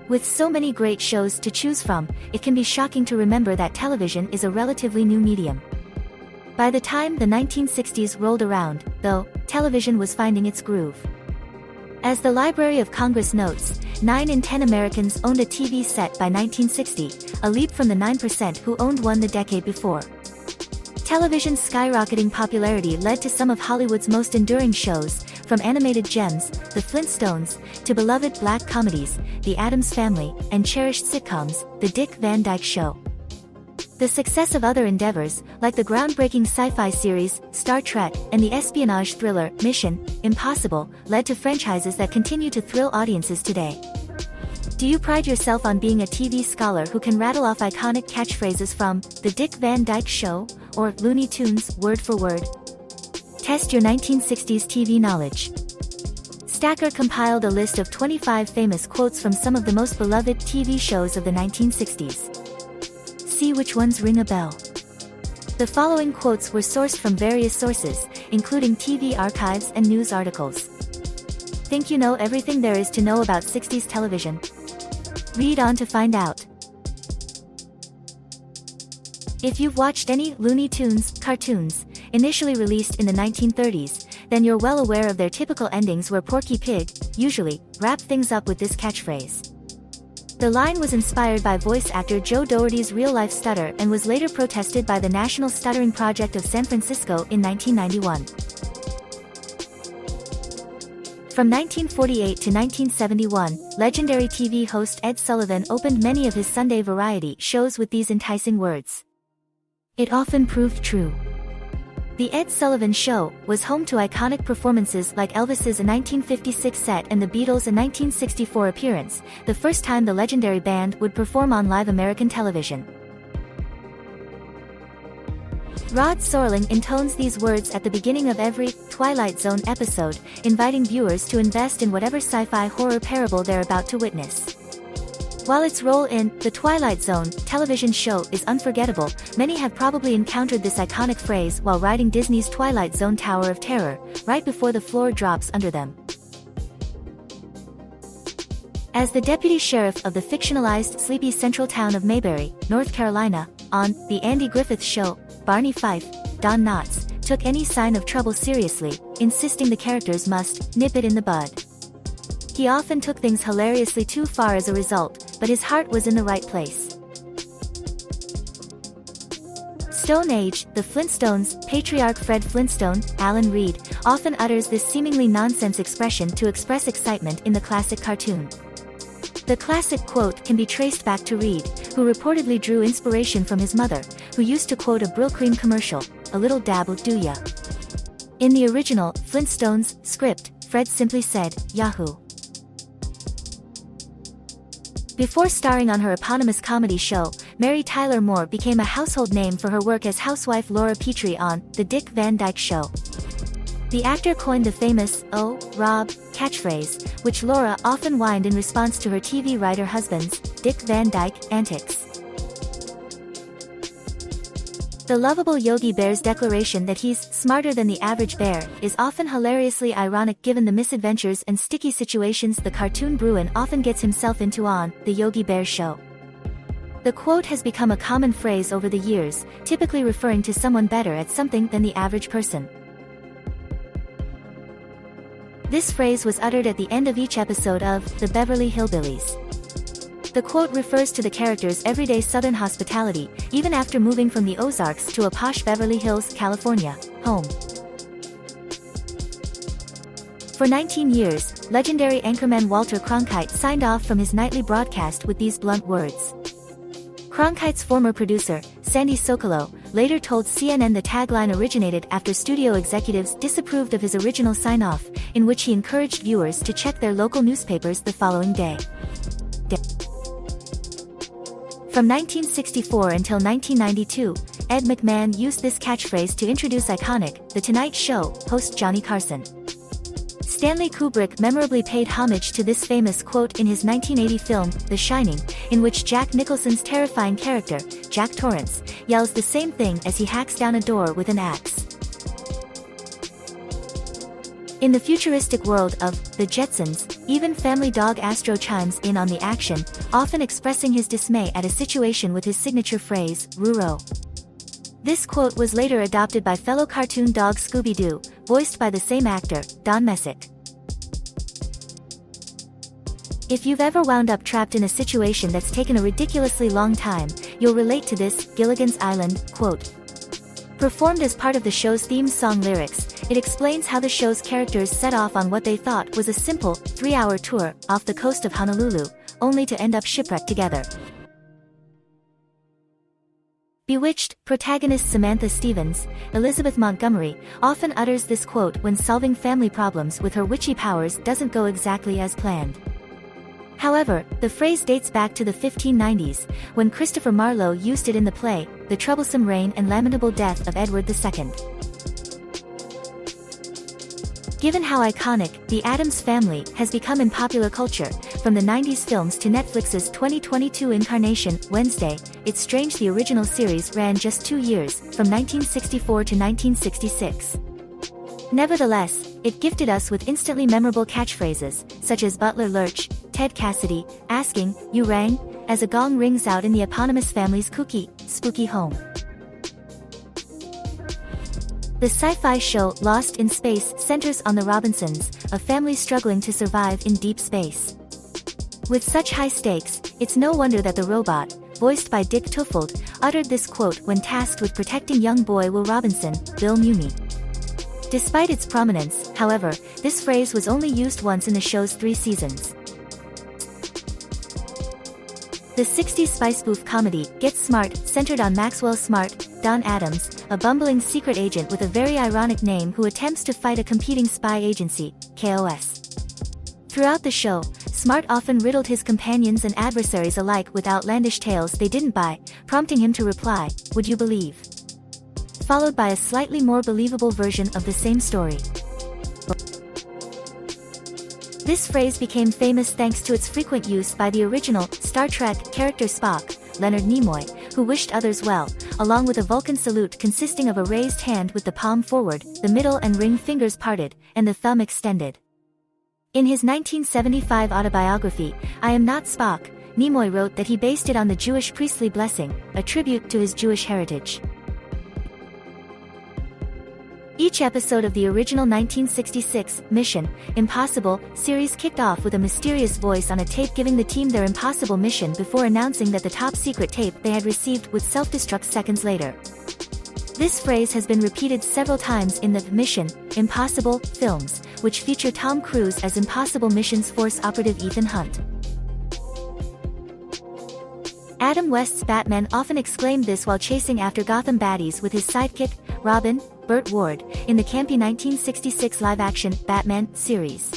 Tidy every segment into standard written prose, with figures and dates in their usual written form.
With so many great shows to choose from, it can be shocking to remember that television is a relatively new medium. By the time the 1960s rolled around, though, television was finding its groove. As the Library of Congress notes, 9 in 10 Americans owned a TV set by 1960, a leap from the 9% who owned one the decade before. Television's skyrocketing popularity led to some of Hollywood's most enduring shows, from animated gems, The Flintstones, to beloved black comedies, The Addams Family, and cherished sitcoms, The Dick Van Dyke Show. The success of other endeavors, like the groundbreaking sci-fi series, Star Trek, and the espionage thriller, Mission: Impossible, led to franchises that continue to thrill audiences today. Do you pride yourself on being a TV scholar who can rattle off iconic catchphrases from The Dick Van Dyke Show, or Looney Tunes, word for word? Test your 1960s TV knowledge. Stacker compiled a list of 25 famous quotes from some of the most beloved TV shows of the 1960s. See which ones ring a bell. The following quotes were sourced from various sources, including TV archives and news articles. Think you know everything there is to know about 60s television? Read on to find out. If you've watched any Looney Tunes cartoons, initially released in the 1930s, then you're well aware of their typical endings where Porky Pig, usually, wrapped things up with this catchphrase. The line was inspired by voice actor Joe Dougherty's real-life stutter and was later protested by the National Stuttering Project of San Francisco in 1991. From 1948 to 1971, legendary TV host Ed Sullivan opened many of his Sunday variety shows with these enticing words. It often proved true. The Ed Sullivan Show was home to iconic performances like Elvis's 1956 set and the Beatles' 1964 appearance, the first time the legendary band would perform on live American television. Rod Serling intones these words at the beginning of every Twilight Zone episode, inviting viewers to invest in whatever sci-fi horror parable they're about to witness. While its role in The Twilight Zone television show is unforgettable, many have probably encountered this iconic phrase while riding Disney's Twilight Zone Tower of Terror, right before the floor drops under them. As the deputy sheriff of the fictionalized sleepy central town of Mayberry, North Carolina, on The Andy Griffith Show, Barney Fife, Don Knotts, took any sign of trouble seriously, insisting the characters must nip it in the bud. He often took things hilariously too far as a result, but his heart was in the right place. Stone Age, The Flintstones, patriarch Fred Flintstone, Alan Reed, often utters this seemingly nonsense expression to express excitement in the classic cartoon. The classic quote can be traced back to Reed, who reportedly drew inspiration from his mother, who used to quote a Brylcreem commercial, "A little dab will do ya." In the original Flintstones script, Fred simply said, "Yahoo!" Before starring on her eponymous comedy show, Mary Tyler Moore became a household name for her work as housewife Laura Petrie on The Dick Van Dyke Show. The actor coined the famous, "Oh, Rob," catchphrase, which Laura often whined in response to her TV writer husband's, Dick Van Dyke, antics. The lovable Yogi Bear's declaration that he's smarter than the average bear is often hilariously ironic given the misadventures and sticky situations the cartoon Bruin often gets himself into on The Yogi Bear Show. The quote has become a common phrase over the years, typically referring to someone better at something than the average person. This phrase was uttered at the end of each episode of The Beverly Hillbillies. The quote refers to the character's everyday Southern hospitality, even after moving from the Ozarks to a posh Beverly Hills, California, home. For 19 years, legendary anchorman Walter Cronkite signed off from his nightly broadcast with these blunt words. Cronkite's former producer, Sandy Socolow, later told CNN the tagline originated after studio executives disapproved of his original sign-off, in which he encouraged viewers to check their local newspapers the following day. From 1964 until 1992, Ed McMahon used this catchphrase to introduce iconic The Tonight Show host Johnny Carson. Stanley Kubrick memorably paid homage to this famous quote in his 1980 film, The Shining, in which Jack Nicholson's terrifying character, Jack Torrance, yells the same thing as he hacks down a door with an axe. In the futuristic world of The Jetsons, Even family dog Astro chimes in on the action, often expressing his dismay at a situation with his signature phrase, "Ruro." This quote was later adopted by fellow cartoon dog Scooby-Doo, voiced by the same actor, Don Messick. If you've ever wound up trapped in a situation that's taken a ridiculously long time, you'll relate to this Gilligan's Island quote. Performed as part of the show's theme song lyrics, it explains how the show's characters set off on what they thought was a simple, 3-hour tour off the coast of Honolulu, only to end up shipwrecked together. Bewitched, protagonist Samantha Stevens, Elizabeth Montgomery, often utters this quote when solving family problems with her witchy powers doesn't go exactly as planned. However, the phrase dates back to the 1590s, when Christopher Marlowe used it in the play, The Troublesome Reign and Lamentable Death of Edward II. Given how iconic The Addams Family has become in popular culture, from the 90s films to Netflix's 2022 incarnation, Wednesday, it's strange the original series ran just 2 years, from 1964 to 1966. Nevertheless, it gifted us with instantly memorable catchphrases, such as Butler Lurch, Ted Cassidy, asking, "You rang?" as a gong rings out in the eponymous family's kooky, spooky home. The sci-fi show Lost in Space centers on the Robinsons, a family struggling to survive in deep space. With such high stakes, it's no wonder that the robot, voiced by Dick Tufeld, uttered this quote when tasked with protecting young boy Will Robinson, Bill Mumy. Despite its prominence, however, this phrase was only used once in the show's 3 seasons. The 60s spy spoof comedy, Get Smart, centered on Maxwell Smart, Don Adams, a bumbling secret agent with a very ironic name who attempts to fight a competing spy agency, KOS. Throughout the show, Smart often riddled his companions and adversaries alike with outlandish tales they didn't buy, prompting him to reply, "Would you believe?" Followed by a slightly more believable version of the same story. This phrase became famous thanks to its frequent use by the original Star Trek character Spock, Leonard Nimoy, who wished others well, along with a Vulcan salute consisting of a raised hand with the palm forward, the middle and ring fingers parted, and the thumb extended. In his 1975 autobiography, I Am Not Spock, Nimoy wrote that he based it on the Jewish priestly blessing, a tribute to his Jewish heritage. Each episode of the original 1966 Mission Impossible series kicked off with a mysterious voice on a tape giving the team their impossible mission before announcing that the top-secret tape they had received would self-destruct seconds later. This phrase has been repeated several times in the Mission Impossible films, which feature Tom Cruise as Impossible Missions Force operative Ethan Hunt. Adam West's Batman often exclaimed this while chasing after Gotham baddies with his sidekick, Robin, Burt Ward, in the campy 1966 live-action Batman series.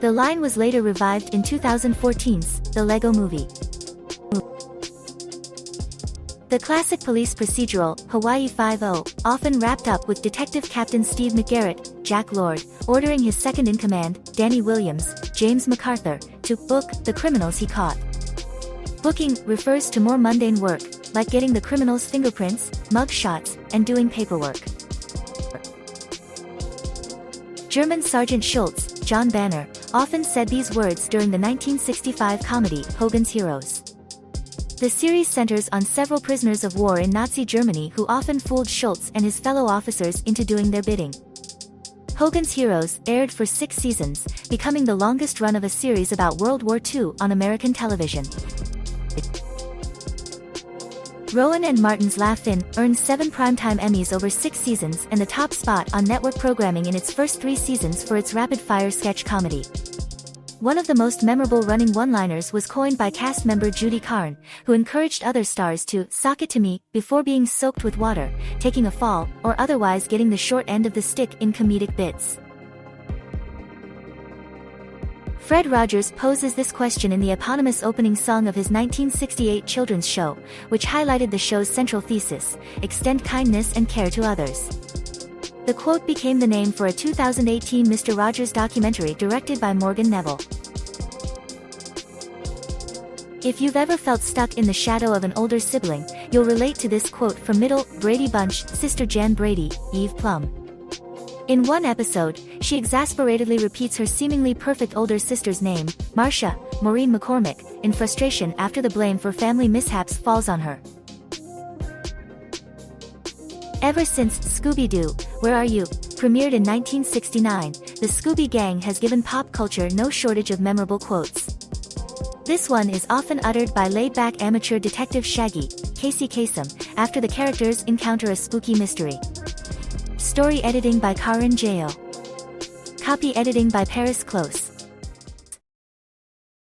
The line was later revived in 2014's The Lego Movie. The classic police procedural, Hawaii Five-0, often wrapped up with Detective Captain Steve McGarrett, Jack Lord, ordering his second-in-command, Danny Williams, James MacArthur, to book the criminals he caught. Booking refers to more mundane work, like getting the criminals' fingerprints, mug shots, and doing paperwork. German Sergeant Schultz, John Banner, often said these words during the 1965 comedy Hogan's Heroes. The series centers on several prisoners of war in Nazi Germany who often fooled Schultz and his fellow officers into doing their bidding. Hogan's Heroes aired for 6 seasons, becoming the longest run of a series about World War II on American television. Rowan and Martin's Laugh-In earned 7 Primetime Emmys over 6 seasons and the top spot on network programming in its first 3 seasons for its rapid-fire sketch comedy. One of the most memorable running one-liners was coined by cast member Judy Carn, who encouraged other stars to "sock it to me" before being soaked with water, taking a fall, or otherwise getting the short end of the stick in comedic bits. Fred Rogers poses this question in the eponymous opening song of his 1968 children's show, which highlighted the show's central thesis: extend kindness and care to others. The quote became the name for a 2018 Mr. Rogers documentary directed by Morgan Neville. If you've ever felt stuck in the shadow of an older sibling, you'll relate to this quote from Middle Brady Bunch sister Jan Brady, Eve Plum. In one episode, she exasperatedly repeats her seemingly perfect older sister's name, Marcia, Maureen McCormick, in frustration after the blame for family mishaps falls on her. Ever since Scooby-Doo, Where Are You? Premiered in 1969, the Scooby Gang has given pop culture no shortage of memorable quotes. This one is often uttered by laid-back amateur detective Shaggy, Casey Kasem, after the characters encounter a spooky mystery. Story editing by Karin Jao. Copy editing by Paris Close.